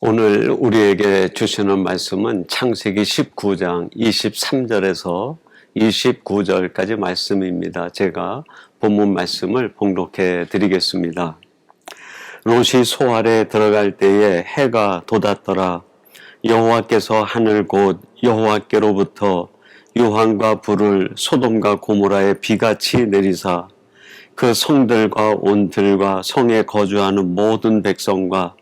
오늘 우리에게 주시는 말씀은 창세기 19장 23절에서 29절까지 말씀입니다. 제가 본문 말씀을 봉독해 드리겠습니다. 롯이 소알에 들어갈 때에 해가 돋았더라. 여호와께서 하늘 곧 여호와께로부터 유황과 불을 소돔과 고모라에 비같이 내리사 그 성들과 온들과 성에 거주하는 모든 백성과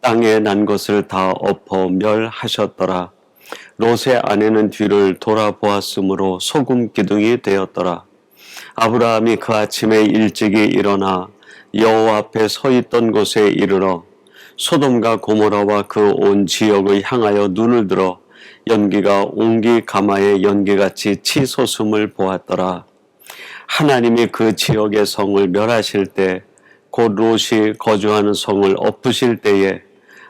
땅에 난 것을 다 엎어 멸하셨더라. 롯의 아내는 뒤를 돌아보았으므로 소금 기둥이 되었더라. 아브라함이 그 아침에 일찍이 일어나 여호와 앞에 서 있던 곳에 이르러 소돔과 고모라와 그 온 지역을 향하여 눈을 들어 연기가 옹기 가마의 연기같이 치솟음을 보았더라. 하나님이 그 지역의 성을 멸하실 때 곧 롯이 거주하는 성을 엎으실 때에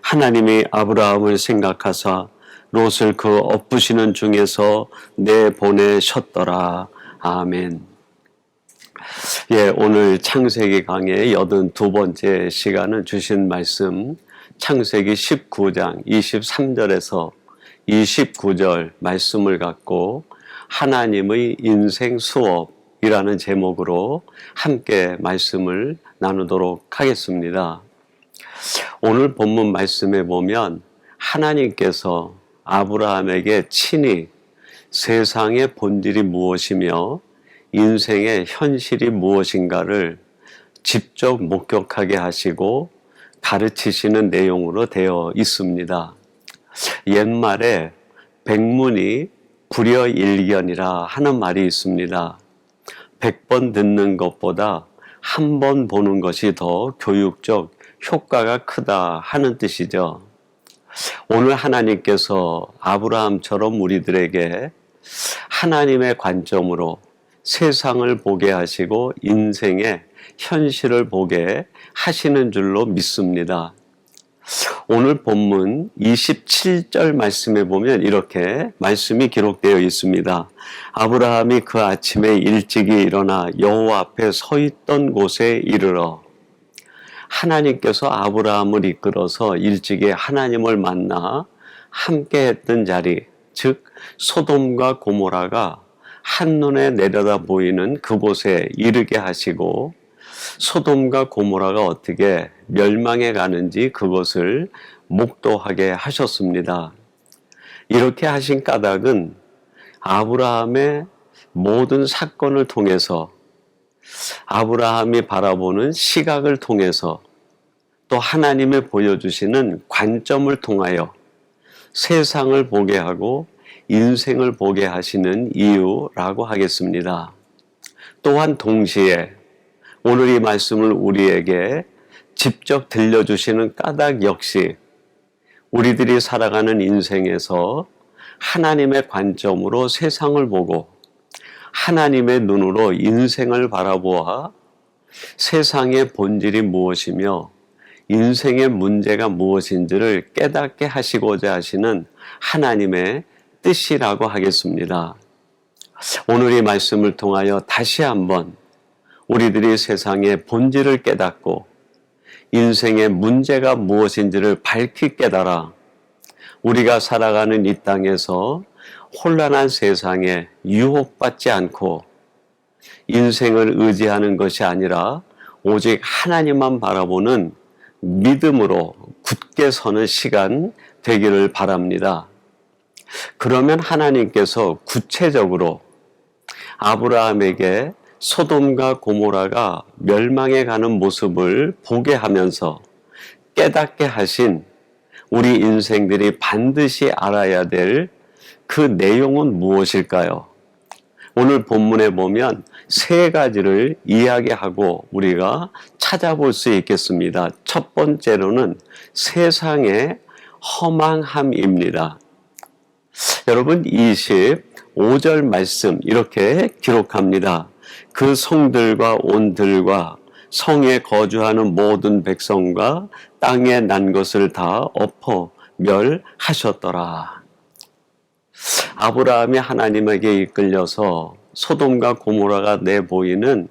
하나님이 아브라함을 생각하사 롯을 그 엎으시는 중에서 내보내셨더라. 아멘. 오늘 창세기 강의 82번째 시간은 주신 말씀 창세기 19장 23절에서 29절 말씀을 갖고 하나님의 인생 수업이라는 제목으로 함께 말씀을 나누도록 하겠습니다. 오늘 본문 말씀에 보면 하나님께서 아브라함에게 친히 세상의 본질이 무엇이며 인생의 현실이 무엇인가를 직접 목격하게 하시고 가르치시는 내용으로 되어 있습니다. 옛말에 백문이 불여일견이라 하는 말이 있습니다. 100번 듣는 것보다 한 번 보는 것이 더 교육적 효과가 크다 하는 뜻이죠. 오늘 하나님께서 아브라함처럼 우리들에게 하나님의 관점으로 세상을 보게 하시고 인생의 현실을 보게 하시는 줄로 믿습니다. 오늘 본문 27절 말씀에 보면 이렇게 말씀이 기록되어 있습니다. 아브라함이 그 아침에 일찍이 일어나 여호와 앞에 서 있던 곳에 이르러 하나님께서 아브라함을 이끌어서 일찍이 하나님을 만나 함께 했던 자리, 즉 소돔과 고모라가 한눈에 내려다 보이는 그곳에 이르게 하시고 소돔과 고모라가 어떻게 멸망해 가는지 그것을 목도하게 하셨습니다. 이렇게 하신 까닭은 아브라함의 모든 사건을 통해서 아브라함이 바라보는 시각을 통해서 또 하나님의 보여주시는 관점을 통하여 세상을 보게 하고 인생을 보게 하시는 이유라고 하겠습니다. 또한 동시에 오늘 이 말씀을 우리에게 직접 들려주시는 까닭 역시 우리들이 살아가는 인생에서 하나님의 관점으로 세상을 보고 하나님의 눈으로 인생을 바라보아 세상의 본질이 무엇이며 인생의 문제가 무엇인지를 깨닫게 하시고자 하시는 하나님의 뜻이라고 하겠습니다. 오늘 이 말씀을 통하여 다시 한번 우리들이 세상의 본질을 깨닫고 인생의 문제가 무엇인지를 밝히 깨달아 우리가 살아가는 이 땅에서 혼란한 세상에 유혹받지 않고 인생을 의지하는 것이 아니라 오직 하나님만 바라보는 믿음으로 굳게 서는 시간 되기를 바랍니다. 그러면 하나님께서 구체적으로 아브라함에게 소돔과 고모라가 멸망해 가는 모습을 보게 하면서 깨닫게 하신 우리 인생들이 반드시 알아야 될 그 내용은 무엇일까요? 오늘 본문에 보면 세 가지를 이야기하고 우리가 찾아볼 수 있겠습니다. 첫 번째로는 세상의 허망함입니다. 여러분 25절 말씀 이렇게 기록합니다. 그 성들과 온들과 성에 거주하는 모든 백성과 땅에 난 것을 다 엎어 멸하셨더라. 아브라함이 하나님에게 이끌려서 소돔과 고모라가 내보이는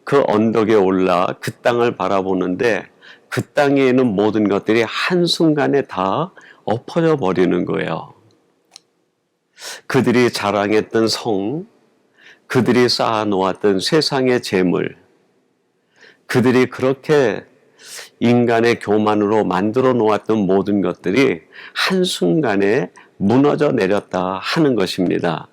그 언덕에 올라 그 땅을 바라보는데 그 땅에 있는 모든 것들이 한순간에 다 엎어져 버리는 거예요. 그들이 자랑했던 성, 그들이 쌓아놓았던 세상의 재물, 그들이 그렇게 인간의 교만으로 만들어 놓았던 모든 것들이 한순간에 무너져 내렸다 하는 것입니다.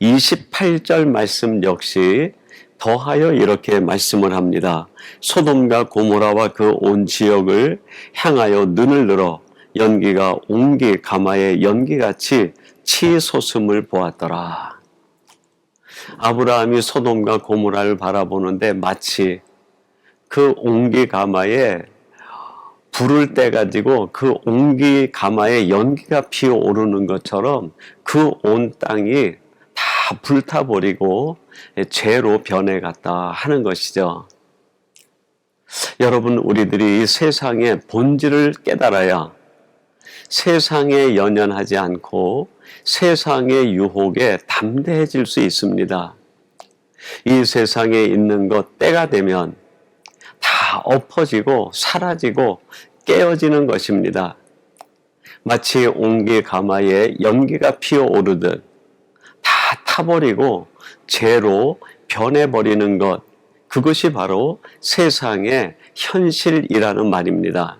28절 말씀 역시 더하여 이렇게 말씀을 합니다. 소돔과 고모라와 그 온 지역을 향하여 눈을 들어 연기가 옹기 가마의 연기같이 치솟음을 보았더라. 아브라함이 소돔과 고모라를 바라보는데 마치 그 옹기 가마에 불을 떼가지고 그 옹기 가마에 연기가 피어오르는 것처럼 그 온 땅이 다 불타버리고 죄로 변해갔다 하는 것이죠. 여러분, 우리들이 이 세상의 본질을 깨달아야 세상에 연연하지 않고 세상의 유혹에 담대해질 수 있습니다. 이 세상에 있는 것 때가 되면 다 엎어지고 사라지고 깨어지는 것입니다. 마치 옹기 가마에 연기가 피어오르듯 다 타버리고 죄로 변해버리는 것, 그것이 바로 세상의 현실이라는 말입니다.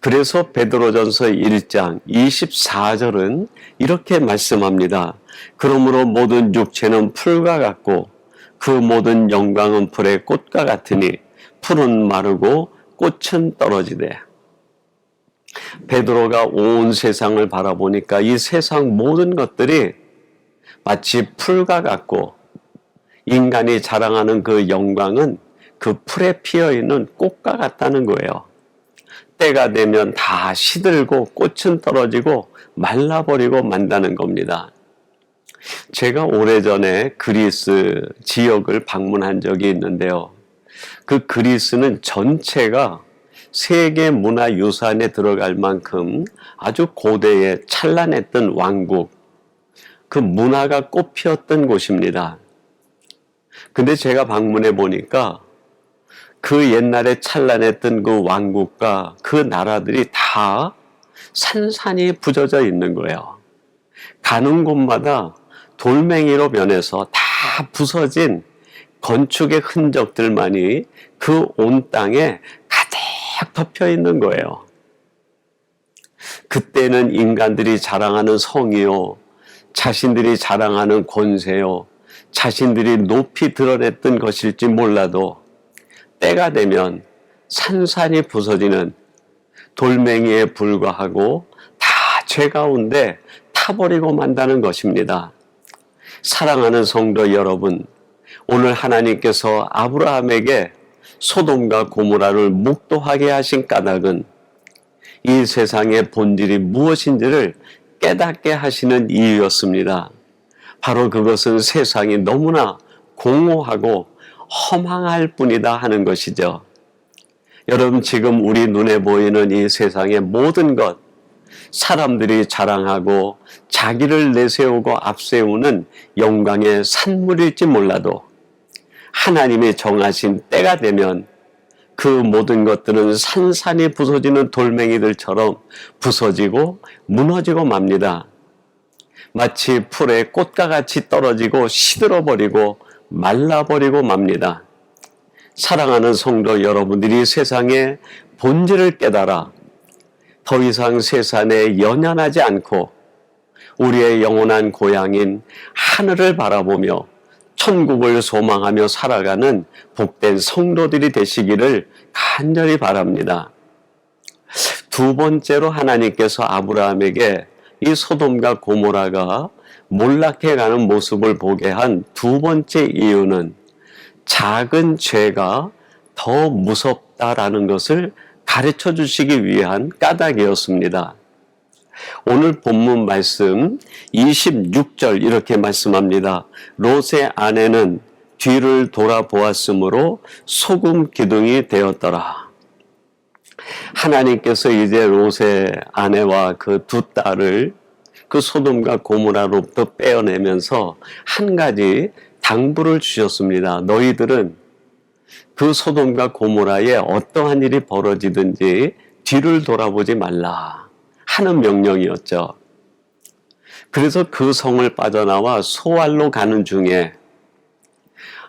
그래서 베드로전서 1장 24절은 이렇게 말씀합니다. 그러므로 모든 육체는 풀과 같고 그 모든 영광은 풀의 꽃과 같으니 풀은 마르고 꽃은 떨어지되. 베드로가 온 세상을 바라보니까 이 세상 모든 것들이 마치 풀과 같고 인간이 자랑하는 그 영광은 그 풀에 피어있는 꽃과 같다는 거예요. 때가 되면 다 시들고 꽃은 떨어지고 말라버리고 만다는 겁니다. 제가 오래전에 그리스 지역을 방문한 적이 있는데요. 그 그리스는 전체가 세계 문화유산에 들어갈 만큼 아주 고대에 찬란했던 왕국, 그 문화가 꽃피었던 곳입니다. 근데 제가 방문해 보니까 그 옛날에 찬란했던 그 왕국과 그 나라들이 다 산산이 부서져 있는 거예요. 가는 곳마다 돌멩이로 변해서 다 부서진 건축의 흔적들만이 그 온 땅에 가득 덮여 있는 거예요. 그때는 인간들이 자랑하는 성이요, 자신들이 자랑하는 권세요, 자신들이 높이 드러냈던 것일지 몰라도 때가 되면 산산이 부서지는 돌멩이에 불과하고 다 죄 가운데 타버리고 만다는 것입니다. 사랑하는 성도 여러분, 오늘 하나님께서 아브라함에게 소돔과 고모라를 목도하게 하신 까닭은 이 세상의 본질이 무엇인지를 깨닫게 하시는 이유였습니다. 바로 그것은 세상이 너무나 공허하고 허망할 뿐이다 하는 것이죠. 여러분, 지금 우리 눈에 보이는 이 세상의 모든 것, 사람들이 자랑하고 자기를 내세우고 앞세우는 영광의 산물일지 몰라도 하나님이 정하신 때가 되면 그 모든 것들은 산산이 부서지는 돌멩이들처럼 부서지고 무너지고 맙니다. 마치 풀의 꽃과 같이 떨어지고 시들어버리고 말라버리고 맙니다. 사랑하는 성도 여러분들이 세상의 본질을 깨달아 더 이상 세상에 연연하지 않고 우리의 영원한 고향인 하늘을 바라보며 천국을 소망하며 살아가는 복된 성도들이 되시기를 간절히 바랍니다. 두 번째로 하나님께서 아브라함에게 이 소돔과 고모라가 몰락해가는 모습을 보게 한 두 번째 이유는 작은 죄가 더 무섭다라는 것을 가르쳐 주시기 위한 까닭이었습니다. 오늘 본문 말씀 26절 이렇게 말씀합니다. 롯의 아내는 뒤를 돌아보았으므로 소금 기둥이 되었더라. 하나님께서 이제 롯의 아내와 그 두 딸을 그 소돔과 고모라로부터 빼어내면서 한 가지 당부를 주셨습니다. 너희들은 그 소돔과 고모라에 어떠한 일이 벌어지든지 뒤를 돌아보지 말라 하는 명령이었죠. 그래서 그 성을 빠져나와 소알로 가는 중에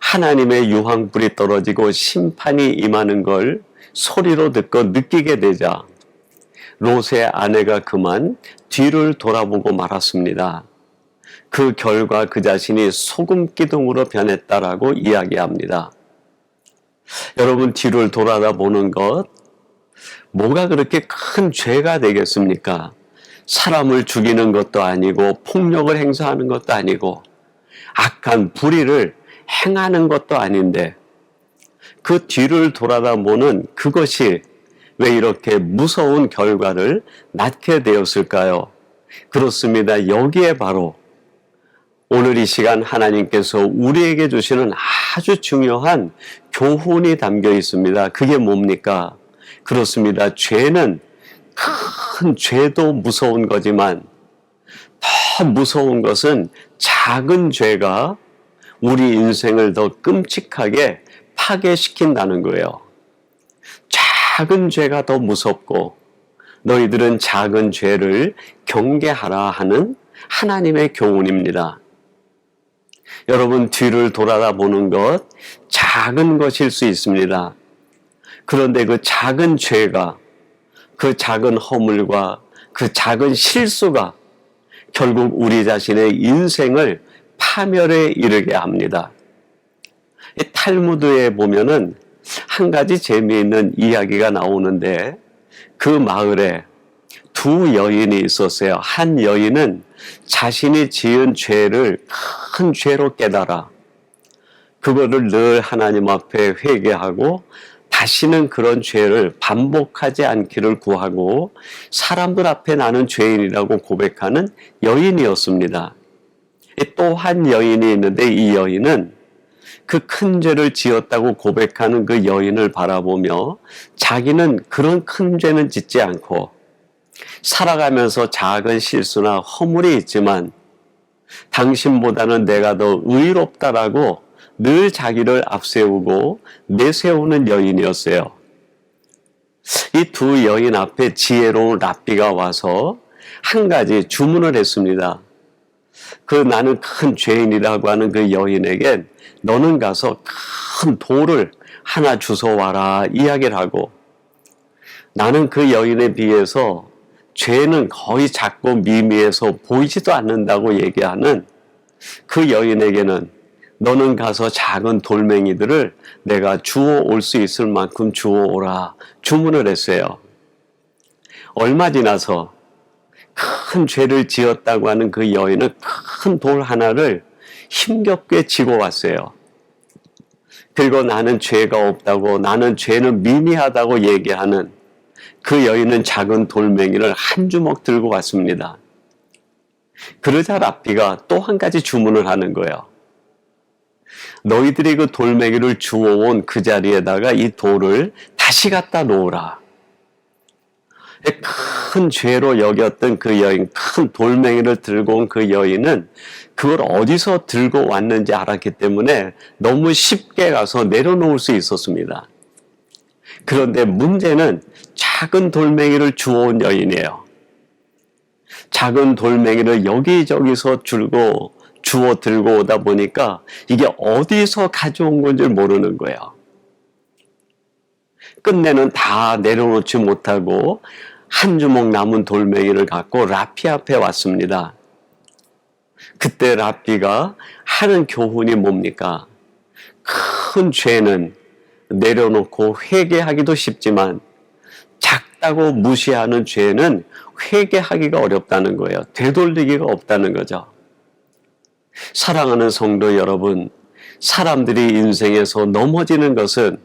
하나님의 유황불이 떨어지고 심판이 임하는 걸 소리로 듣고 느끼게 되자 롯의 아내가 그만 뒤를 돌아보고 말았습니다. 그 결과 그 자신이 소금 기둥으로 변했다라고 이야기합니다. 여러분, 뒤를 돌아보는 것, 뭐가 그렇게 큰 죄가 되겠습니까? 사람을 죽이는 것도 아니고 폭력을 행사하는 것도 아니고 악한 불의를 행하는 것도 아닌데 그 뒤를 돌아다보는 그것이 왜 이렇게 무서운 결과를 낳게 되었을까요? 그렇습니다. 여기에 바로 오늘 이 시간 하나님께서 우리에게 주시는 아주 중요한 교훈이 담겨 있습니다. 그게 뭡니까? 그렇습니다. 죄는 큰 죄도 무서운 거지만 더 무서운 것은 작은 죄가 우리 인생을 더 끔찍하게 파괴시킨다는 거예요. 작은 죄가 더 무섭고 너희들은 작은 죄를 경계하라 하는 하나님의 교훈입니다. 여러분, 뒤를 돌아보는 것, 작은 것일 수 있습니다. 그런데 그 작은 죄가, 그 작은 허물과 그 작은 실수가 결국 우리 자신의 인생을 파멸에 이르게 합니다. 탈무드에 보면은 한 가지 재미있는 이야기가 나오는데 그 마을에 두 여인이 있었어요. 한 여인은 자신이 지은 죄를 큰 죄로 깨달아 그거를 늘 하나님 앞에 회개하고 다시는 그런 죄를 반복하지 않기를 구하고 사람들 앞에 나는 죄인이라고 고백하는 여인이었습니다. 또 한 여인이 있는데 이 여인은 그 큰 죄를 지었다고 고백하는 그 여인을 바라보며 자기는 그런 큰 죄는 짓지 않고 살아가면서 작은 실수나 허물이 있지만 당신보다는 내가 더 의롭다라고 늘 자기를 앞세우고 내세우는 여인이었어요. 이 두 여인 앞에 지혜로운 랍비가 와서 한 가지 주문을 했습니다. 그 나는 큰 죄인이라고 하는 그 여인에게 너는 가서 큰 돌을 하나 주워와라 이야기를 하고 나는 그 여인에 비해서 죄는 거의 작고 미미해서 보이지도 않는다고 얘기하는 그 여인에게는 너는 가서 작은 돌멩이들을 내가 주워 올 수 있을 만큼 주워 오라 주문을 했어요. 얼마 지나서 큰 죄를 지었다고 하는 그 여인은 큰 돌 하나를 힘겹게 지고 왔어요. 그리고 나는 죄가 없다고 나는 죄는 미미하다고 얘기하는 그 여인은 작은 돌멩이를 한 주먹 들고 왔습니다. 그러자 랍비가 또 한 가지 주문을 하는 거예요. 너희들이 그 돌멩이를 주워온 그 자리에다가 이 돌을 다시 갖다 놓으라. 큰 죄로 여겼던 그 여인, 큰 돌멩이를 들고 온 그 여인은 그걸 어디서 들고 왔는지 알았기 때문에 너무 쉽게 가서 내려놓을 수 있었습니다. 그런데 문제는 작은 돌멩이를 주워온 여인이에요. 작은 돌멩이를 여기저기서 주워 들고 오다 보니까 이게 어디서 가져온 건지 모르는 거예요. 끝내는 다 내려놓지 못하고 한 주먹 남은 돌멩이를 갖고 랍비 앞에 왔습니다. 그때 랍비가 하는 교훈이 뭡니까? 큰 죄는 내려놓고 회개하기도 쉽지만 작다고 무시하는 죄는 회개하기가 어렵다는 거예요. 되돌리기가 없다는 거죠. 사랑하는 성도 여러분, 사람들이 인생에서 넘어지는 것은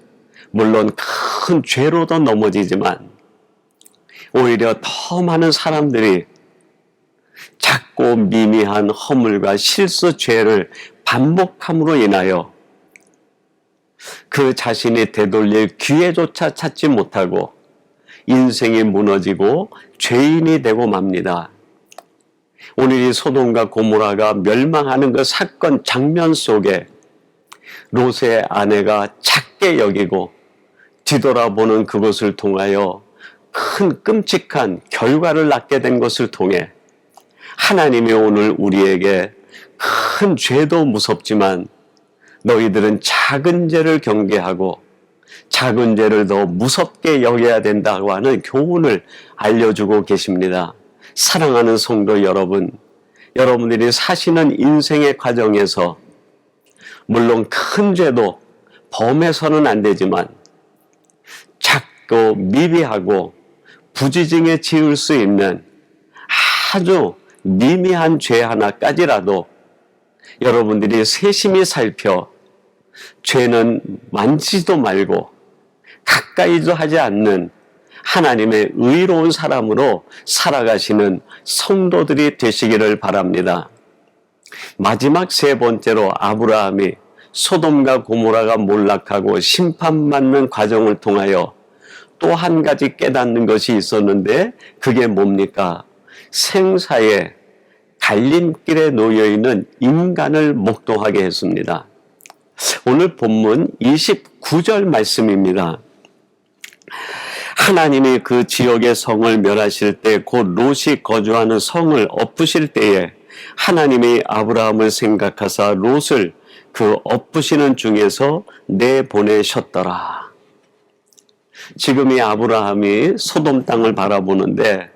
물론 큰 죄로도 넘어지지만 오히려 더 많은 사람들이 작고 미미한 허물과 실수 죄를 반복함으로 인하여 그 자신이 되돌릴 기회조차 찾지 못하고 인생이 무너지고 죄인이 되고 맙니다. 오늘 이 소돔과 고모라가 멸망하는 그 사건 장면 속에 롯의 아내가 작게 무섭게 여기고 뒤돌아보는 그것을 통하여 큰 끔찍한 결과를 낳게 된 것을 통해 하나님이 오늘 우리에게 큰 죄도 무섭지만 너희들은 작은 죄를 경계하고 작은 죄를 더 무섭게 여겨야 된다고 하는 교훈을 알려주고 계십니다. 사랑하는 성도 여러분, 여러분들이 사시는 인생의 과정에서 물론 큰 죄도 범해서는 안 되지만 작고 미비하고 부지중에 지을 수 있는 아주 미미한 죄 하나까지라도 여러분들이 세심히 살펴 죄는 만지지도 말고 가까이도 하지 않는 하나님의 의로운 사람으로 살아가시는 성도들이 되시기를 바랍니다. 마지막 세 번째로 아브라함이 소돔과 고모라가 몰락하고 심판받는 과정을 통하여 또 한 가지 깨닫는 것이 있었는데 그게 뭡니까? 생사의 갈림길에 놓여있는 인간을 목도하게 했습니다. 오늘 본문 29절 말씀입니다. 하나님이 그 지역의 성을 멸하실 때 곧 롯이 거주하는 성을 엎으실 때에 하나님이 아브라함을 생각하사 롯을 그 엎으시는 중에서 내보내셨더라. 지금 이 아브라함이 소돔 땅을 바라보는데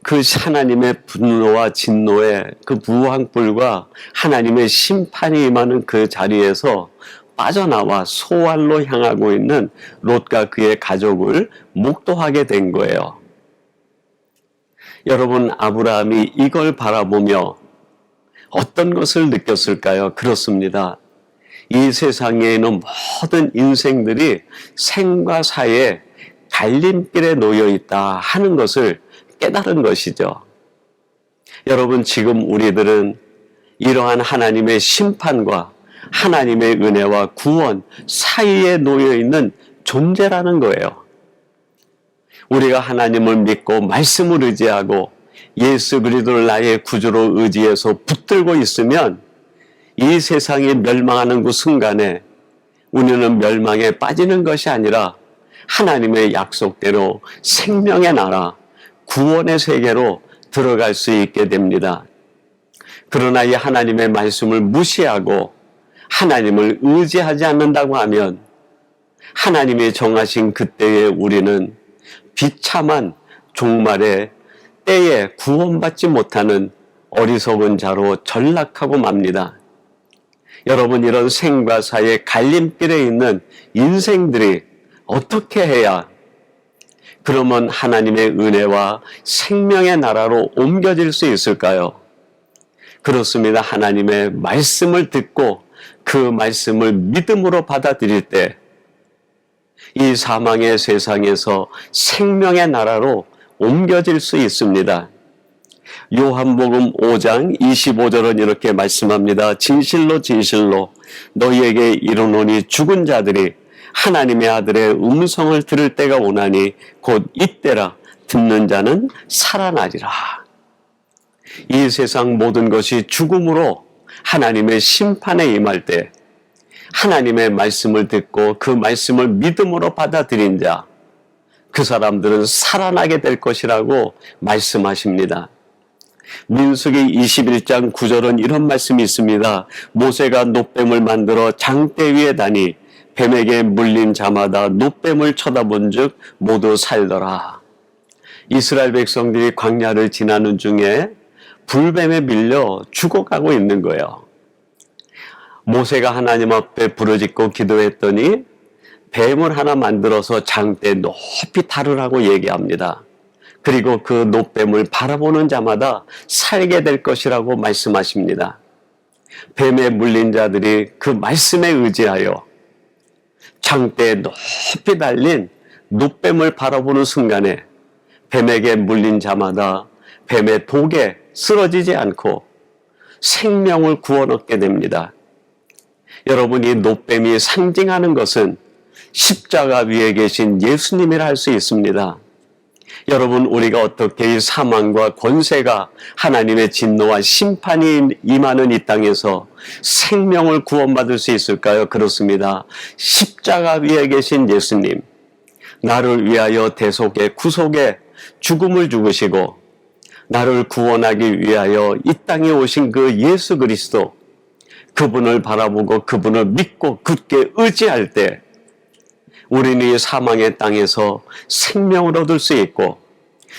그 하나님의 분노와 진노의 그 무한불과 하나님의 심판이 임하는 그 자리에서 빠져나와 소알로 향하고 있는 롯과 그의 가족을 목도하게 된 거예요. 여러분, 아브라함이 이걸 바라보며 어떤 것을 느꼈을까요? 그렇습니다. 이 세상에 있는 모든 인생들이 생과 사의 갈림길에 놓여 있다 하는 것을 깨달은 것이죠. 여러분, 지금 우리들은 이러한 하나님의 심판과 하나님의 은혜와 구원 사이에 놓여 있는 존재라는 거예요. 우리가 하나님을 믿고 말씀을 의지하고 예수 그리스도를 나의 구주로 의지해서 붙들고 있으면 이 세상이 멸망하는 그 순간에 우리는 멸망에 빠지는 것이 아니라 하나님의 약속대로 생명의 나라, 구원의 세계로 들어갈 수 있게 됩니다. 그러나 이 하나님의 말씀을 무시하고 하나님을 의지하지 않는다고 하면 하나님이 정하신 그때에 우리는 비참한 종말의 때에 구원받지 못하는 어리석은 자로 전락하고 맙니다. 여러분, 이런 생과 사의 갈림길에 있는 인생들이 어떻게 해야 그러면 하나님의 은혜와 생명의 나라로 옮겨질 수 있을까요? 그렇습니다. 하나님의 말씀을 듣고 그 말씀을 믿음으로 받아들일 때 이 사망의 세상에서 생명의 나라로 옮겨질 수 있습니다. 요한복음 5장 25절은 이렇게 말씀합니다. 진실로 진실로 너희에게 이르노니 죽은 자들이 하나님의 아들의 음성을 들을 때가 오나니 곧 이때라. 듣는 자는 살아나리라. 이 세상 모든 것이 죽음으로 하나님의 심판에 임할 때 하나님의 말씀을 듣고 그 말씀을 믿음으로 받아들인 자, 그 사람들은 살아나게 될 것이라고 말씀하십니다. 민수기 21장 9절은 이런 말씀이 있습니다. 모세가 놋뱀을 만들어 장대 위에 다니 뱀에게 물린 자마다 놋뱀을 쳐다본 즉 모두 살더라. 이스라엘 백성들이 광야를 지나는 중에 불뱀에 밀려 죽어가고 있는 거예요. 모세가 하나님 앞에 부르짖고 기도했더니 뱀을 하나 만들어서 장대 높이 달으라고 얘기합니다. 그리고 그 놋뱀을 바라보는 자마다 살게 될 것이라고 말씀하십니다. 뱀에 물린 자들이 그 말씀에 의지하여 장대에 높이 달린 놋뱀을 바라보는 순간에 뱀에게 물린 자마다 뱀의 독에 쓰러지지 않고 생명을 구원 얻게 됩니다. 여러분이 놋뱀이 상징하는 것은 십자가 위에 계신 예수님이라 할 수 있습니다. 여러분, 우리가 어떻게 이 사망과 권세가 하나님의 진노와 심판이 임하는 이 땅에서 생명을 구원받을 수 있을까요? 그렇습니다. 십자가 위에 계신 예수님, 나를 위하여 대속의 구속의 죽음을 죽으시고 나를 구원하기 위하여 이 땅에 오신 그 예수 그리스도, 그분을 바라보고 그분을 믿고 굳게 의지할 때 우리는 이 사망의 땅에서 생명을 얻을 수 있고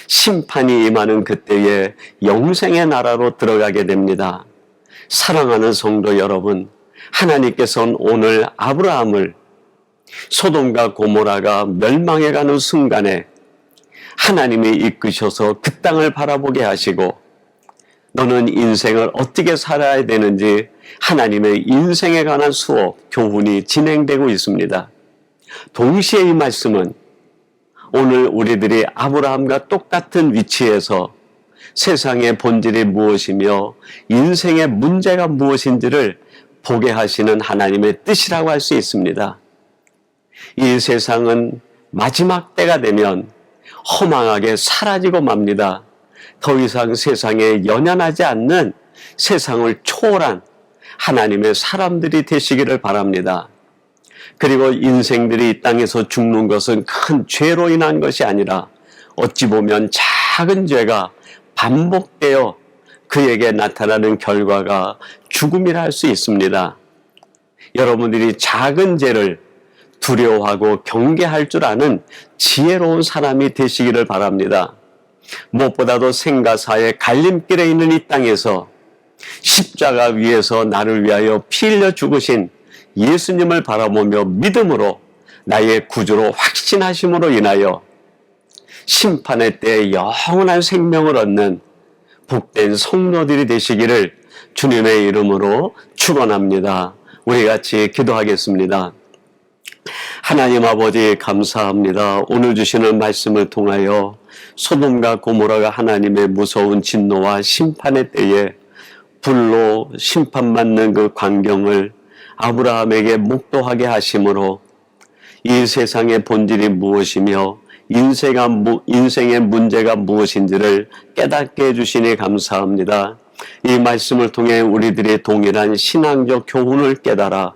심판이 임하는 그때에 영생의 나라로 들어가게 됩니다. 사랑하는 성도 여러분, 하나님께서는 오늘 아브라함을 소돔과 고모라가 멸망해가는 순간에 하나님이 이끄셔서 그 땅을 바라보게 하시고 너는 인생을 어떻게 살아야 되는지 하나님의 인생에 관한 수업, 교훈이 진행되고 있습니다. 동시에 이 말씀은 오늘 우리들이 아브라함과 똑같은 위치에서 세상의 본질이 무엇이며 인생의 문제가 무엇인지를 보게 하시는 하나님의 뜻이라고 할 수 있습니다. 이 세상은 마지막 때가 되면 허망하게 사라지고 맙니다. 더 이상 세상에 연연하지 않는 세상을 초월한 하나님의 사람들이 되시기를 바랍니다. 그리고 인생들이 이 땅에서 죽는 것은 큰 죄로 인한 것이 아니라 어찌 보면 작은 죄가 반복되어 그에게 나타나는 결과가 죽음이라 할 수 있습니다. 여러분들이 작은 죄를 두려워하고 경계할 줄 아는 지혜로운 사람이 되시기를 바랍니다. 무엇보다도 생과 사의 갈림길에 있는 이 땅에서 십자가 위에서 나를 위하여 피 흘려 죽으신 예수님을 바라보며 믿음으로 나의 구주로 확신하심으로 인하여 심판의 때에 영원한 생명을 얻는 복된 성도들이 되시기를 주님의 이름으로 축원합니다. 우리 같이 기도하겠습니다. 하나님 아버지, 감사합니다. 오늘 주시는 말씀을 통하여 소돔과 고모라가 하나님의 무서운 진노와 심판의 때에 불로 심판받는 그 광경을 아브라함에게 목도하게 하심으로 이 세상의 본질이 무엇이며 인생의 문제가 무엇인지를 깨닫게 해주시니 감사합니다. 이 말씀을 통해 우리들의 동일한 신앙적 교훈을 깨달아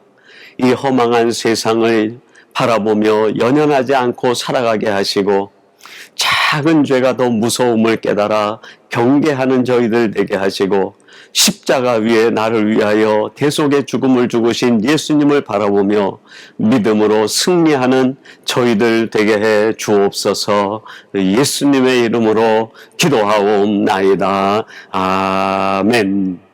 이 허망한 세상을 바라보며 연연하지 않고 살아가게 하시고 작은 죄가 더 무서움을 깨달아 경계하는 저희들 되게 하시고 십자가 위에 나를 위하여 대속의 죽음을 죽으신 예수님을 바라보며 믿음으로 승리하는 저희들 되게 해 주옵소서. 예수님의 이름으로 기도하옵나이다. 아멘.